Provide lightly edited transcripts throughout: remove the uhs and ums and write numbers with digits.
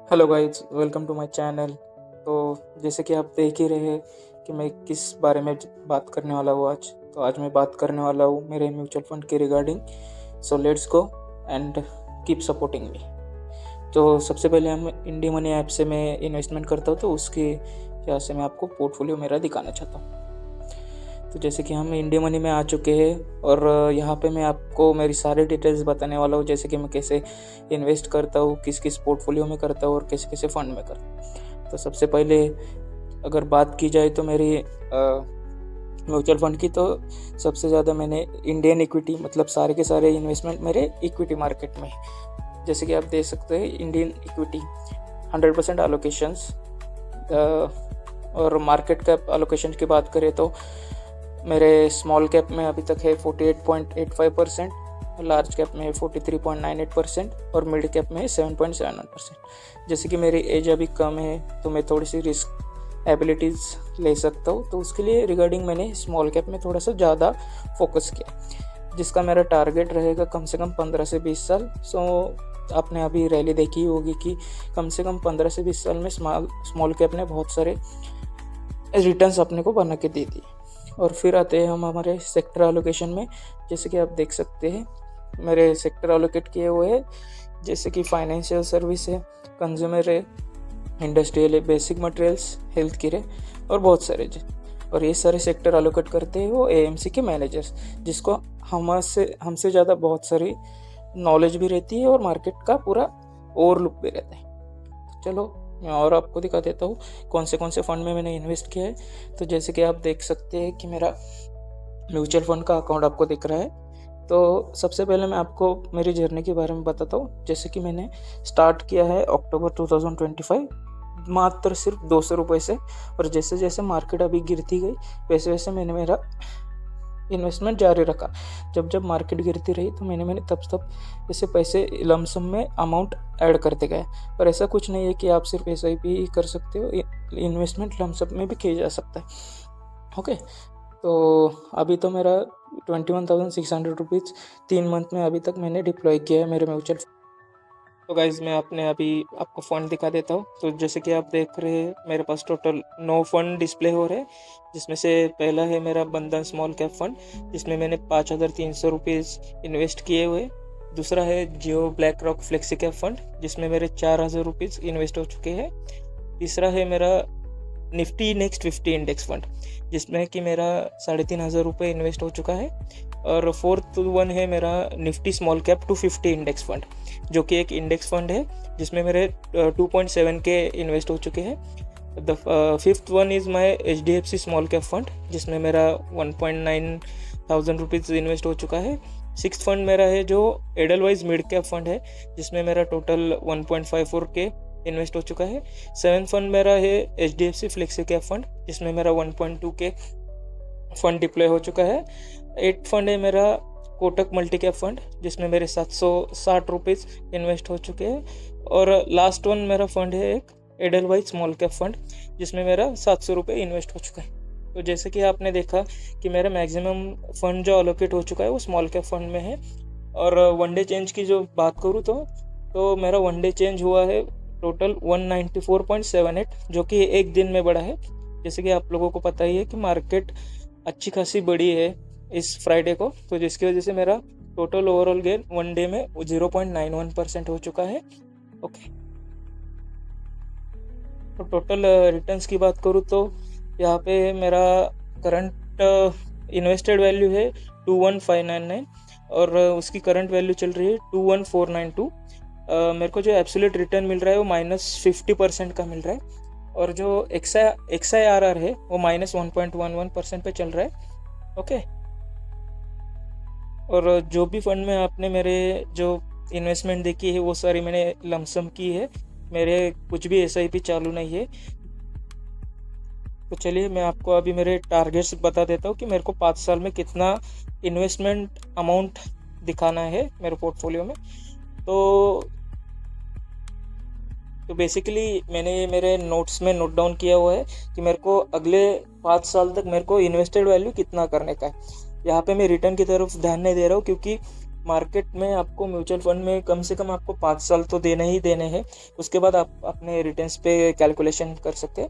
Hello guys, welcome to my channel. तो जैसे कि आप देख ही रहे हैं कि मैं किस बारे में बात करने वाला हूँ आज मैं बात करने वाला हूँ मेरे म्यूचुअल फंड के regarding. So let's go and keep supporting me. तो सबसे पहले हम इंडी मनी ऐप से मैं इन्वेस्टमेंट करता हूँ, तो उसके यहाँ से मैं आपको पोर्टफोलियो मेरा दिखाना चाहता हूँ। तो जैसे कि हम इंडिया मनी में आ चुके हैं और यहाँ पे मैं आपको मेरी सारी डिटेल्स बताने वाला हूँ, जैसे कि मैं कैसे इन्वेस्ट करता हूँ, किस किस पोर्टफोलियो में करता हूँ और कैसे कैसे फंड में करता हूँ। तो सबसे पहले अगर बात की जाए तो मेरी म्यूचुअल फंड की, तो सबसे ज़्यादा मैंने इंडियन इक्विटी, मतलब सारे के सारे इन्वेस्टमेंट मेरे इक्विटी मार्केट में। जैसे कि आप देख सकते हैं इंडियन इक्विटी 100% एलोकेशंस। और मार्केट कैप एलोकेशन की बात करें तो मेरे स्मॉल कैप में अभी तक है 48.85%, लार्ज कैप में 43.98% और मिड कैप में 7.71%। जैसे कि मेरी एज अभी कम है तो मैं थोड़ी सी रिस्क एबिलिटीज़ ले सकता हूँ, तो उसके लिए रिगार्डिंग मैंने स्मॉल कैप में थोड़ा सा ज़्यादा फोकस किया, जिसका मेरा टारगेट रहेगा कम से कम 15 से 20 साल। आपने अभी रैली देखी होगी कि कम से कम 15 से 20 साल में स्मॉल कैप ने बहुत सारे रिटर्न्स अपने को बना के दे दिए। और फिर आते हैं हम हमारे सेक्टर एलोकेशन में। जैसे कि आप देख सकते हैं मेरे सेक्टर एलोकेट किए हुए हैं, जैसे कि फाइनेंशियल सर्विस है, कंज्यूमर है, इंडस्ट्रियल है, बेसिक मटेरियल्स, हेल्थ केयर है और बहुत सारे। और ये सारे सेक्टर एलोकेट करते हैं वो एएमसी के मैनेजर्स, जिसको हमसे ज़्यादा बहुत सारी नॉलेज भी रहती है और मार्केट का पूरा ओवरलुक भी रहता है। चलो मैं और आपको दिखा देता हूँ कौन से फंड में मैंने इन्वेस्ट किया है। तो जैसे कि आप देख सकते हैं कि मेरा म्यूचुअल फंड का अकाउंट आपको दिख रहा है। तो सबसे पहले मैं आपको मेरी जर्नी के बारे में बताता हूँ। जैसे कि मैंने स्टार्ट किया है अक्टूबर 2025 मात्र सिर्फ 200 रुपये से, और जैसे जैसे मार्केट अभी गिरती गई वैसे वैसे मैंने मेरा इन्वेस्टमेंट जारी रखा। जब जब मार्केट गिरती रही तो मैंने तब ऐसे पैसे लमसम में अमाउंट ऐड करते गए। और ऐसा कुछ नहीं है कि आप सिर्फ SIP ही कर सकते हो, इन्वेस्टमेंट लमसम में भी किया जा सकता है। ओके, तो अभी तो मेरा 21,600 रुपीज़ 3 मंथ में अभी तक मैंने डिप्लॉय किया है मेरे म्यूचुअल। तो गाइज़ मैं अपने अभी आपको फ़ंड दिखा देता हूँ। तो जैसे कि आप देख रहे हैं मेरे पास टोटल 9 फंड डिस्प्ले हो रहे हैं, जिसमें से पहला है मेरा बंधन स्मॉल कैप फंड, जिसमें मैंने 5,300 रुपीज़ इन्वेस्ट किए हुए। दूसरा है Jio BlackRock flexi cap fund, जिसमें मेरे 4,000 रुपीज़ इन्वेस्ट हो चुके हैं। तीसरा है मेरा निफ्टी नेक्स्ट 50 इंडेक्स फंड, जिसमें कि मेरा 3,500 रुपये इन्वेस्ट हो चुका है। और फोर्थ वन है मेरा Nifty small cap 250 index fund, जो कि एक इंडेक्स फंड है जिसमें मेरे 2.7 के इन्वेस्ट हो चुके हैं। The fifth one is my HDFC small cap fund, जिसमें मेरा 1.9 थाउजेंड रुपीज़ इन्वेस्ट हो चुका है। सिक्स्थ फंड मेरा है जो एडलवाइज मिड कैप फंड है, जिसमें मेरा टोटल 1.54 के इन्वेस्ट हो चुका है। सेवेंथ फंड मेरा है HDFC फ्लेक्सी कैप फंड, जिसमें मेरा 1.2 के फंड डिप्लॉय हो चुका है। एट फंड है मेरा कोटक मल्टी कैप फंड, जिसमें मेरे 760 रुपीज़ इन्वेस्ट हो चुके हैं। और लास्ट वन मेरा फंड है एक एडलवाइज स्मॉल कैप फंड, जिसमें मेरा 700 रुपये इन्वेस्ट हो चुका है। तो जैसे कि आपने देखा कि मेरा मैक्सिमम फंड जो अलोकेट हो चुका है वो स्मॉल कैप फंड में है। और वन डे चेंज की जो बात करूँ तो मेरा वन डे चेंज हुआ है टोटल 194.78, जो कि एक दिन में बढ़ा है। जैसे कि आप लोगों को पता ही है कि मार्केट अच्छी खासी बड़ी है इस फ्राइडे को, तो जिसकी वजह से मेरा total overall gain one day में 0.91% हो चुका है। ओके, तो टोटल रिटर्न्स की बात करूँ तो यहाँ पे मेरा करंट इन्वेस्टेड वैल्यू है 21,599 और उसकी करंट वैल्यू चल रही है 21,492। मेरे को जो एब्सोल्यूट रिटर्न मिल रहा है वो -50% का मिल रहा है, और जो XIRR है वो -1.11% पे चल रहा है। ओके, और जो भी फंड में आपने मेरे जो इन्वेस्टमेंट देखी है वो सारी मैंने लमसम की है, मेरे कुछ भी SIP चालू नहीं है। तो चलिए मैं आपको अभी मेरे टारगेट्स बता देता हूँ कि मेरे को 5 साल में कितना इन्वेस्टमेंट अमाउंट दिखाना है मेरे पोर्टफोलियो में। तो बेसिकली मैंने मेरे नोट्स में नोट डाउन किया हुआ है कि मेरे को अगले 5 साल तक मेरे को इन्वेस्टेड वैल्यू कितना करने का है। यहाँ पे मैं रिटर्न की तरफ ध्यान नहीं दे रहा हूँ, क्योंकि मार्केट में आपको म्यूचुअल फंड में कम से कम आपको 5 साल तो देने ही देने हैं, उसके बाद आप अपने रिटर्न्स पे कैलकुलेशन कर सकते हैं।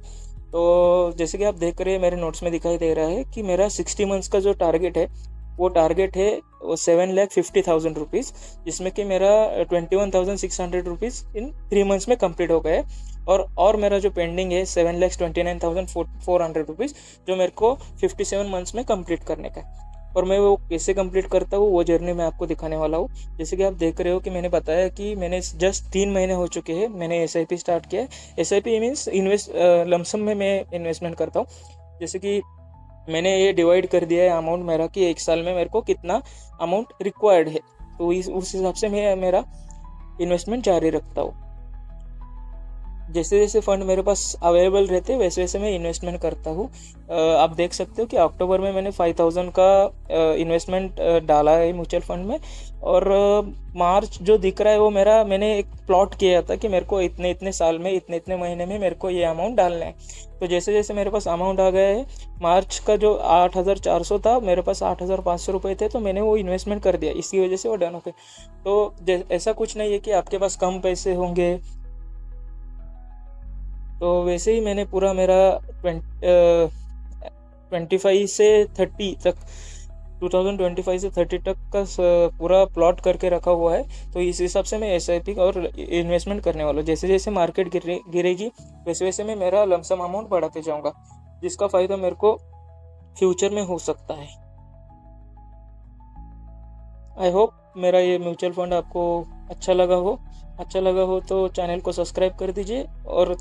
तो जैसे कि आप देख रहे हैं मेरे नोट्स में दिखाई दे रहा है कि मेरा 60 मंथ्स का जो टारगेट है वो टारगेट है वो 7,50,000 रुपीज़, जिसमें कि मेरा 21,600 रुपीज़ इन 3 मंथ्स में कंप्लीट हो गया है। और मेरा जो पेंडिंग है 7,29,400 रुपीज़, जो मेरे को 57 मंथ्स में कंप्लीट करने का है। और मैं वो कैसे कंप्लीट करता हूँ वो जर्नी मैं आपको दिखाने वाला हूँ। जैसे कि आप देख रहे हो कि मैंने बताया कि मैंने जस्ट 3 महीने हो चुके हैं मैंने SIP स्टार्ट किया है। SIP मीन्स लमसम में मैं इन्वेस्टमेंट करता हूँ। जैसे कि मैंने ये डिवाइड कर दिया है अमाउंट मेरा कि एक साल में मेरे को कितना अमाउंट रिक्वायर्ड है, तो उस हिसाब से मैं मेरा इन्वेस्टमेंट जारी रखता हूँ। जैसे जैसे फंड मेरे पास अवेलेबल रहते हैं वैसे वैसे मैं इन्वेस्टमेंट करता हूँ। आप देख सकते हो कि अक्टूबर में मैंने 5,000 का इन्वेस्टमेंट डाला है म्यूचुअल फंड में। और मार्च जो दिख रहा है वो मैंने एक प्लॉट किया था कि मेरे को इतने इतने साल में इतने इतने महीने में मेरे को ये अमाउंट डालना है। तो जैसे जैसे मेरे पास अमाउंट आ गया है, मार्च का जो 8,400 था मेरे पास 8,500 रुपये थे, तो मैंने वो इन्वेस्टमेंट कर दिया, इसी वजह से वो डन हो गए। तो ऐसा कुछ नहीं है कि आपके पास कम पैसे होंगे। तो वैसे ही मैंने पूरा मेरा 25 से 30 तक 2025 से 30 तक का पूरा प्लॉट करके रखा हुआ है। तो इस हिसाब से मैं SIP और इन्वेस्टमेंट करने वाला हूँ। जैसे जैसे मार्केट गिरेगी वैसे वैसे मैं मेरा लमसम अमाउंट बढ़ाते जाऊँगा, जिसका फ़ायदा मेरे को फ्यूचर में हो सकता है। आई होप मेरा ये म्यूचुअल फंड आपको अच्छा लगा हो तो चैनल को सब्सक्राइब कर दीजिए और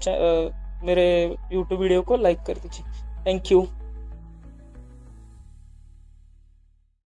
मेरे यूट्यूब वीडियो को लाइक कर दीजिए। Thank you.